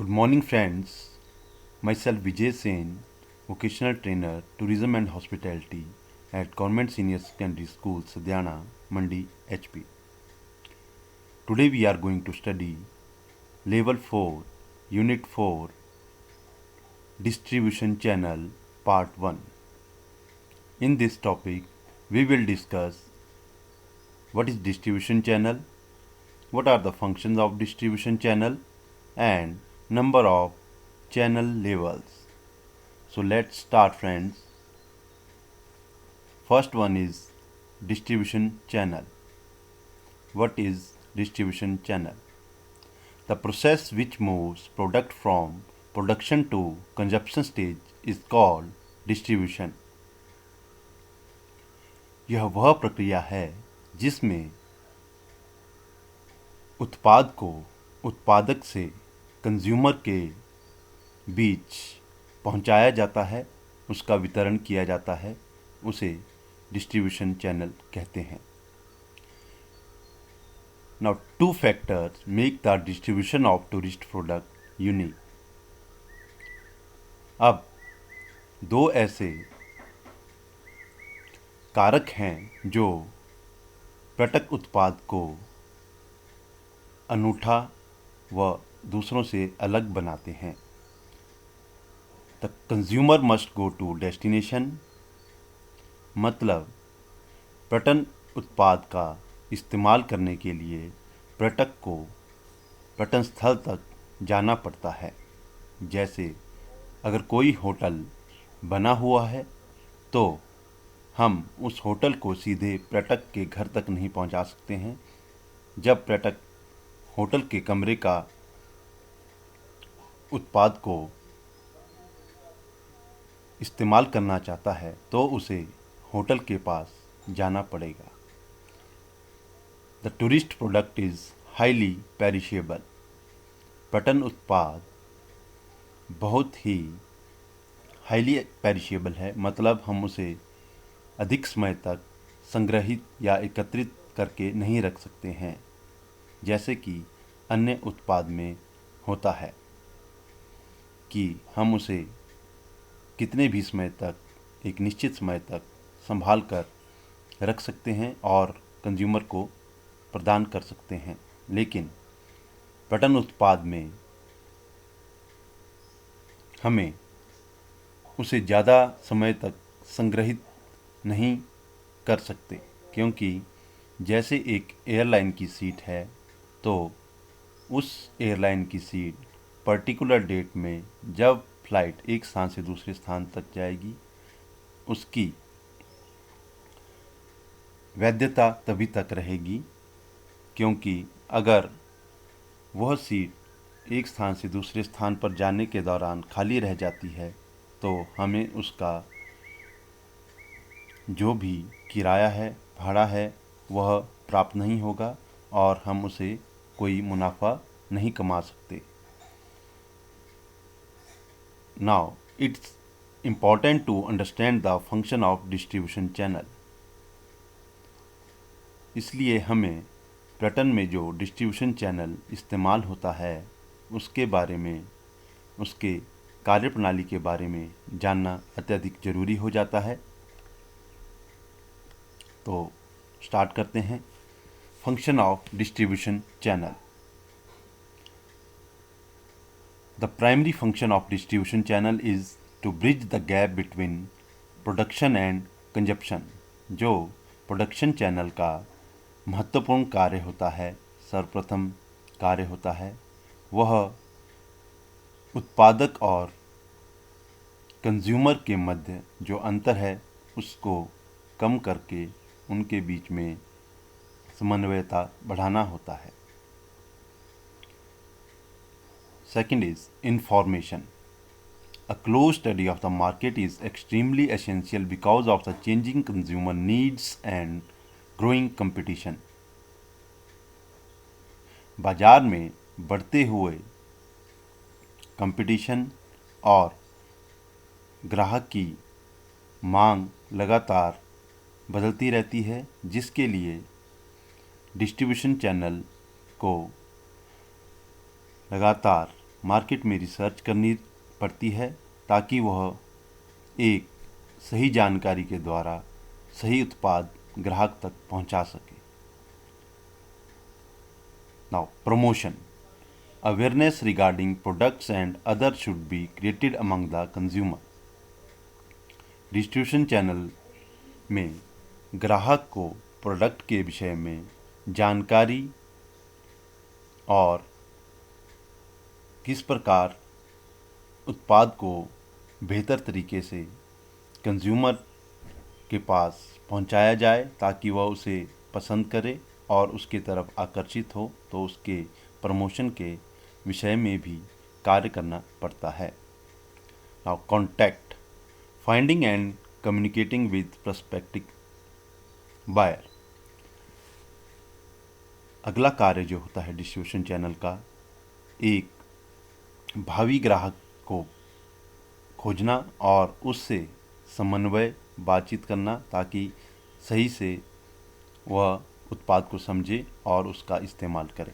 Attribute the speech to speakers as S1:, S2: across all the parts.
S1: Good morning, friends. Myself Vijay Sen, vocational trainer, tourism and hospitality at Government Senior Secondary School, Sadhana, Mandi, HP. Today we are going to study Level 4, Unit 4, Distribution Channel, Part 1. In this topic, we will discuss what is distribution channel, what are the functions of distribution channel, and number of channel levels. So let's start, friends. First one is distribution channel. What is distribution channel? The process which moves product from production to consumption stage is called distribution. यह वह प्रक्रिया है जिसमें उत्पाद को उत्पादक से consumer के बीच पहुंचाया जाता है, उसका वितरण किया जाता है, उसे डिस्ट्रीब्यूशन चैनल कहते हैं. Now, two factors make the distribution of tourist product unique. अब दो ऐसे कारक हैं जो पर्यटक उत्पाद को अनूठा व दूसरों से अलग बनाते हैं. The consumer must go to destination, मतलब पर्यटन उत्पाद का इस्तेमाल करने के लिए पर्यटक को पर्यटन स्थल तक जाना पड़ता है. जैसे अगर कोई होटल बना हुआ है तो हम उस होटल को सीधे पर्यटक के घर तक नहीं पहुंचा सकते हैं. जब पर्यटक होटल के कमरे का उत्पाद को इस्तेमाल करना चाहता है तो उसे होटल के पास जाना पड़ेगा. The tourist product is highly perishable. पर्यटन उत्पाद बहुत ही हाईली पेरिशेबल है, मतलब हम उसे अधिक समय तक संग्रहित या एकत्रित करके नहीं रख सकते हैं, जैसे कि अन्य उत्पाद में होता है कि हम उसे कितने भी समय तक, एक निश्चित समय तक संभाल कर रख सकते हैं और कंज्यूमर को प्रदान कर सकते हैं. लेकिन पर्यटन उत्पाद में हमें उसे ज़्यादा समय तक संग्रहित नहीं कर सकते, क्योंकि जैसे एक एयरलाइन की सीट है तो उस एयरलाइन की सीट पर्टिकुलर डेट में जब फ्लाइट एक स्थान से दूसरे स्थान तक जाएगी, उसकी वैधता तभी तक रहेगी, क्योंकि अगर वह सीट एक स्थान से दूसरे स्थान पर जाने के दौरान खाली रह जाती है तो हमें उसका जो भी किराया है, भाड़ा है, वह प्राप्त नहीं होगा और हम उसे कोई मुनाफा नहीं कमा सकते. Now, it's important to understand the function of distribution channel. इसलिए हमें पर्यटन में जो डिस्ट्रीब्यूशन चैनल इस्तेमाल होता है उसके बारे में, उसके कार्यप्रणाली के बारे में जानना अत्यधिक ज़रूरी हो जाता है. तो स्टार्ट करते हैं. Function of distribution channel. The primary function of distribution channel is to bridge the gap between production and consumption. जो प्रोडक्शन चैनल का महत्वपूर्ण कार्य होता है, सर्वप्रथम कार्य होता है, वह उत्पादक और कंज्यूमर के मध्य जो अंतर है उसको कम करके उनके बीच में समन्वयता बढ़ाना होता है. Second is information. A close study of the market is extremely essential because of the changing consumer needs and growing competition. बाजार में बढ़ते हुए कंपटीशन और ग्राहक की मांग लगातार बदलती रहती है, जिसके लिए डिस्ट्रीब्यूशन चैनल को लगातार मार्केट में रिसर्च करनी पड़ती है ताकि वह एक सही जानकारी के द्वारा सही उत्पाद ग्राहक तक पहुंचा सके। Now promotion, awareness regarding products and other should be created among the consumer. Distribution channel में ग्राहक को प्रोडक्ट के विषय में जानकारी और किस प्रकार उत्पाद को बेहतर तरीके से कंज्यूमर के पास पहुंचाया जाए ताकि वह उसे पसंद करे और उसके तरफ आकर्षित हो, तो उसके प्रमोशन के विषय में भी कार्य करना पड़ता है। Now contact, finding and communicating with prospective buyer. अगला कार्य जो होता है डिस्ट्रीब्यूशन चैनल का, एक भावी ग्राहक को खोजना और उससे समन्वय बातचीत करना ताकि सही से वह उत्पाद को समझे और उसका इस्तेमाल करे।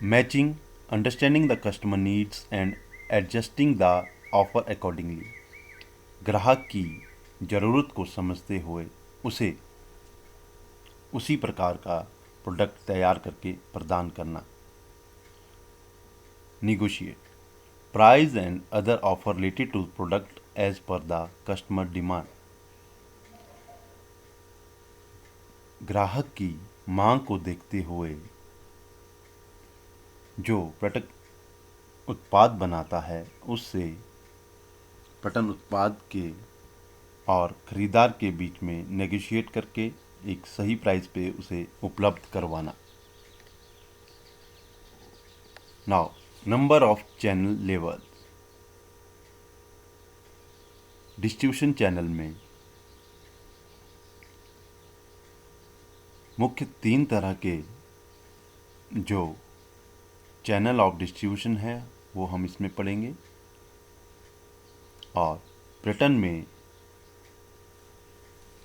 S1: Matching, understanding the customer needs and adjusting the offer accordingly. ग्राहक की ज़रूरत को समझते हुए उसे उसी प्रकार का प्रोडक्ट तैयार करके प्रदान करना। Negotiate, price and other offer related to product as per the customer demand. ग्राहक की मांग को देखते हुए जो प्रोडक्ट उत्पाद बनाता है उससे पटन उत्पाद के और खरीदार के बीच में नेगोशिएट करके एक सही प्राइस पे उसे उपलब्ध करवाना। Now number of channel level. Distribution channel में मुख्य 3 तरह के जो चैनल ऑफ डिस्ट्रीब्यूशन है वो हम इसमें पढ़ेंगे, और ब्रिटेन में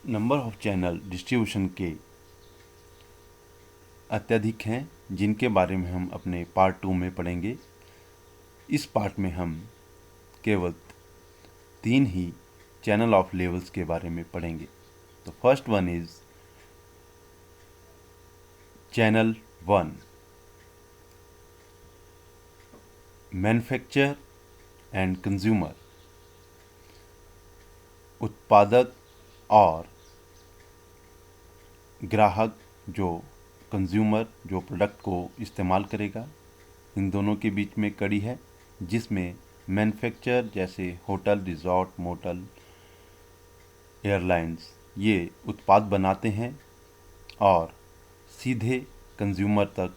S1: नंबर ऑफ चैनल डिस्ट्रीब्यूशन के अत्यधिक हैं जिनके बारे में हम अपने पार्ट 2 में पढ़ेंगे। इस पार्ट में हम केवल 3 ही चैनल ऑफ लेवल्स के बारे में पढ़ेंगे। तो first one is channel 1, manufacture and consumer. उत्पादक और ग्राहक जो कंज्यूमर जो प्रोडक्ट को इस्तेमाल करेगा, इन दोनों के बीच में कड़ी है, जिसमें मैन्युफैक्चर जैसे होटल, रिजॉर्ट, मोटल, एयरलाइंस ये उत्पाद बनाते हैं और सीधे कंज्यूमर तक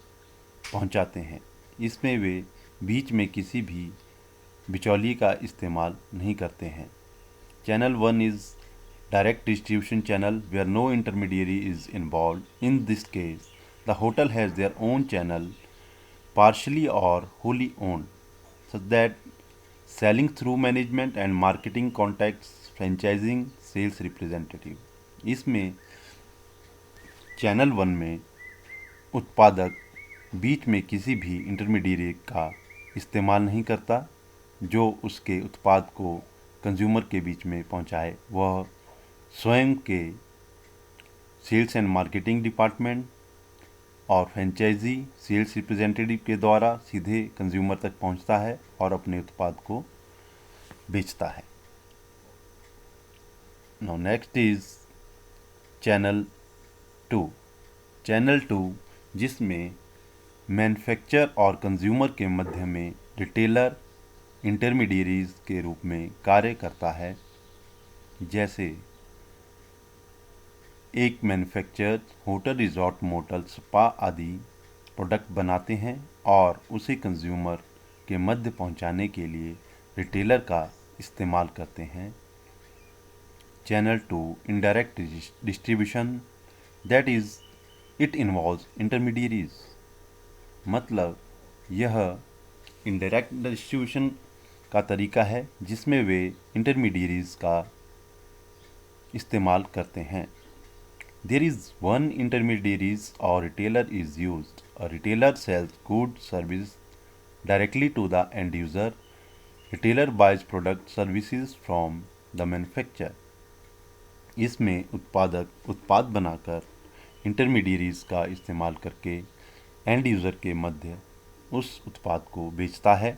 S1: पहुंचाते हैं। इसमें वे बीच में किसी भी बिचौलिए का इस्तेमाल नहीं करते हैं। Channel 1 is direct distribution channel where no intermediary is involved. In this case, the hotel has their own channel, partially or wholly owned, such that selling through management and marketing contacts, franchising, sales representative. इसमें channel 1 में उत्पादक बीच में किसी भी intermediate का इस्तेमाल नहीं करता। जो उसके उत्पाद को कंज्यूमर के बीच में पहुंचाए वह स्वयं के सेल्स एंड मार्केटिंग डिपार्टमेंट और फ्रेंचाइजी सेल्स रिप्रेजेंटेटिव के द्वारा सीधे कंज्यूमर तक पहुंचता है और अपने उत्पाद को बेचता है। Now next is channel 2। Channel 2 जिसमें मैन्युफैक्चर और कंज्यूमर के मध्य में रिटेलर इंटरमीडिएरीज के रूप में कार्य करता है। जैसे एक manufacture hotel, resort, motel, spa आदि प्रोडक्ट बनाते हैं और उसे कंज्यूमर के मध्य पहुंचाने के लिए रिटेलर का इस्तेमाल करते हैं। Channel 2 indirect distribution, that is it involves intermediaries. मतलब यह इनडायरेक्ट डिस्ट्रीब्यूशन का तरीका है जिसमें वे इंटरमीडिएरीज का इस्तेमाल करते हैं। There is one intermediaries or retailer is used. A retailer sells goods, service, directly to the end user. Retailer buys product services from the manufacturer. इसमें उत्पादक उत्पाद बनाकर इंटरमीडियरीज का इस्तेमाल करके एंड यूज़र के मध्य उस उत्पाद को बेचता है।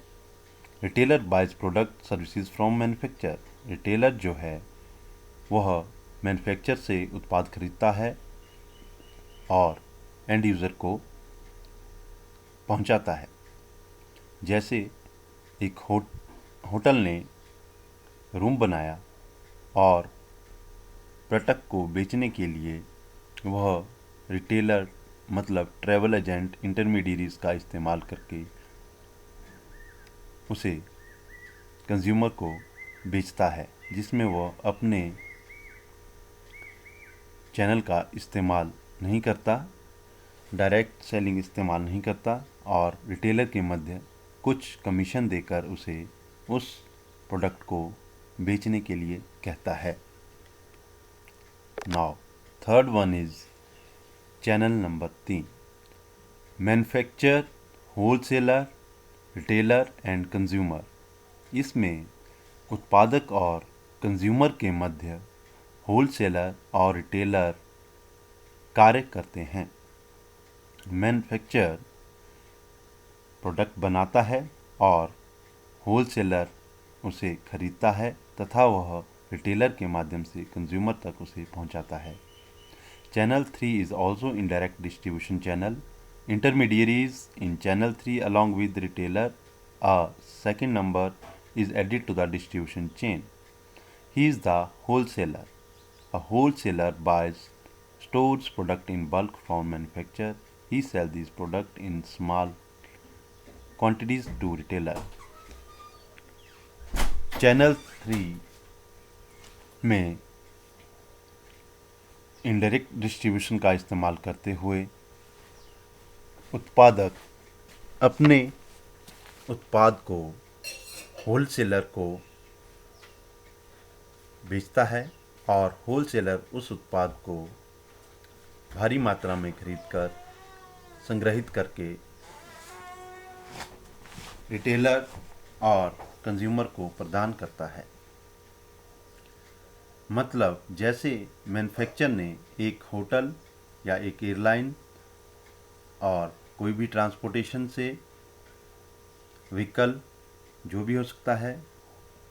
S1: Retailer buys product services from manufacture. Retailer जो है वह मैन्युफैक्चर से उत्पाद खरीदता है और एंड यूज़र को पहुंचाता है। जैसे एक होटल ने रूम बनाया और प्रोडक्ट को बेचने के लिए वह रिटेलर मतलब ट्रैवल एजेंट इंटरमीडियरीज का इस्तेमाल करके उसे कंज्यूमर को बेचता है, जिसमें वह अपने चैनल का इस्तेमाल नहीं करता, डायरेक्ट सेलिंग इस्तेमाल नहीं करता और रिटेलर के मध्य कुछ कमीशन देकर उसे उस प्रोडक्ट को बेचने के लिए कहता है। Now third one is channel number 3, manufacture, wholesaler, retailer and consumer. इसमें उत्पादक और कंज्यूमर के मध्य होलसेलर और रिटेलर कार्य करते हैं। मैन्युफैक्चर प्रोडक्ट बनाता है और होलसेलर उसे खरीदता है तथा वह रिटेलर के माध्यम से कंज्यूमर तक उसे पहुंचाता है। Channel 3 is also indirect distribution channel. Intermediaries in channel 3 along with retailer, a second number is added to the distribution chain. He is the wholesaler. A wholesaler buys stores product in bulk from manufacturer. He sells these product in small quantities to retailer. Channel 3 में indirect distribution का इस्तेमाल करते हुए उत्पादक अपने उत्पाद को wholesaler को बेचता है और होलसेलर उस उत्पाद को भारी मात्रा में खरीदकर संग्रहित करके रिटेलर और कंज्यूमर को प्रदान करता है। मतलब जैसे मैन्युफैक्चरर ने एक होटल या एक एयरलाइन और कोई भी ट्रांसपोर्टेशन से व्हीकल जो भी हो सकता है,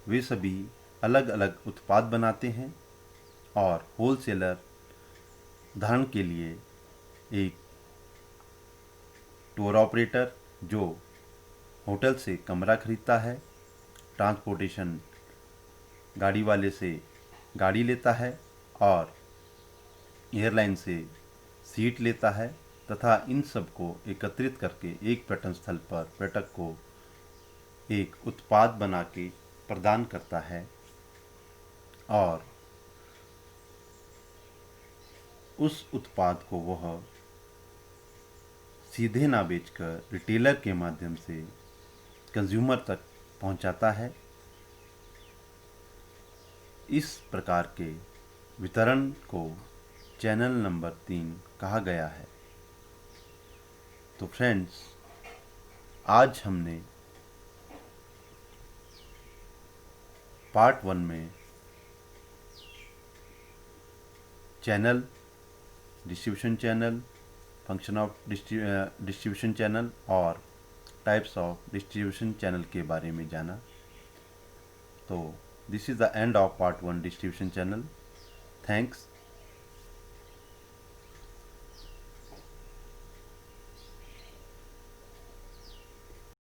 S1: वे सभी अलग अलग उत्पाद बनाते हैं और होलसेलर उदाहरण के लिए एक टूर ऑपरेटर जो होटल से कमरा खरीदता है, ट्रांसपोर्टेशन गाड़ी वाले से गाड़ी लेता है और एयरलाइन से सीट लेता है तथा इन सब को एकत्रित करके एक पर्यटन स्थल पर पर्यटक को एक उत्पाद बना के प्रदान करता है और उस उत्पाद को वह सीधे ना बेचकर रिटेलर के माध्यम से कंज्यूमर तक पहुंचाता है। इस प्रकार के वितरण को चैनल नंबर 3 कहा गया है। तो फ्रेंड्स, आज हमने पार्ट 1 में channel, distribution channel, function of distribution channel और टाइप्स ऑफ डिस्ट्रीब्यूशन चैनल के बारे में जाना। तो this is the end of part 1 distribution channel. Thanks.